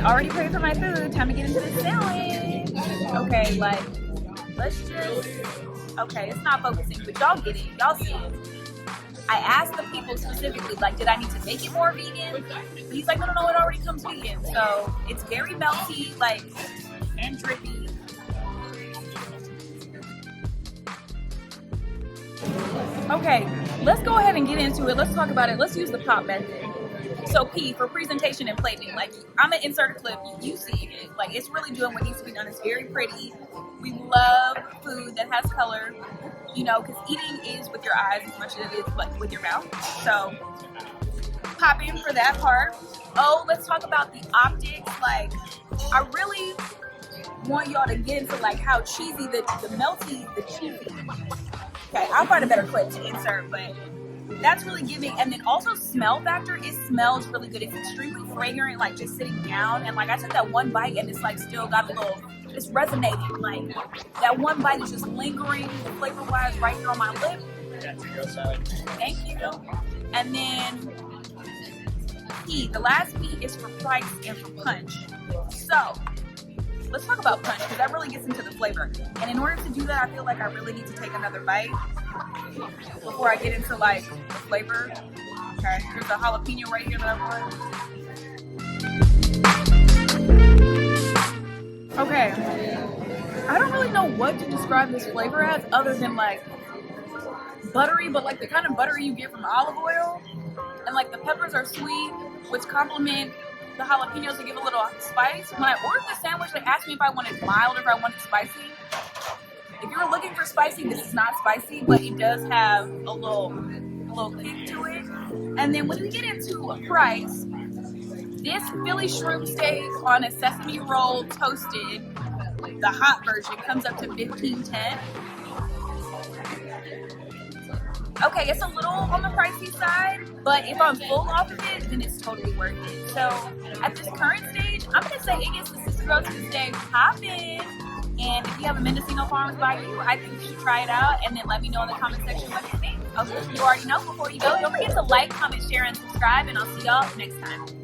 already prayed for my food. Time to get into the sandwich. Okay, like, let's just, okay, it's not focusing, but y'all get it. Y'all see it. I asked the people specifically, like, did I need to make it more vegan? He's like, no, it already comes vegan. So it's very melty, like, and drippy. Okay, let's go ahead and get into it. Let's talk about it. Let's use the pop method. So P, for presentation and plating, like, I'm gonna insert a clip, you see it. Like, it's really doing what needs to be done. It's very pretty. We love food that has color, you know, because eating is with your eyes as much as it is like with your mouth. So pop in for that part. Oh, let's talk about the optics. Like, I really want y'all to get into like how cheesy the melty, the cheesy. Okay, I'll find a better clip to insert, but that's really giving. And then also smell factor, it smells really good. It's extremely fragrant, like just sitting down. And like I took that one bite and it's like still got a little, it's resonating. Like that one bite is just lingering flavor wise right here on my lip. Thank you. And then P, the last P is for price and for punch. So let's talk about punch because that really gets into the flavor. And in order to do that, I feel like I really need to take another bite before I get into like the flavor. Okay, here's a jalapeno right here that I brought. Okay, I don't really know what to describe this flavor as other than like buttery, but like the kind of butter you get from olive oil. And like the peppers are sweet, which complement the jalapenos to give a little spice. When I ordered the sandwich, they asked me if I wanted mild or if I wanted spicy. If you were looking for spicy, this is not spicy, but it does have a little kick to it. And then when we get into a price, this Philly Shroomsteak on a sesame roll toasted, the hot version, comes up to $15.10. Okay, it's a little on the pricey side, but if I'm full off of it, then it's totally worth it. So at this current stage, I'm gonna say it gets the Sister Girl Tuesday poppin'. And if you have a Mendocino farms by you, I think you should try it out and then let me know in the comment section what you think. Also, you already know, before you go, don't forget to like, comment, share, and subscribe, and I'll see y'all next time.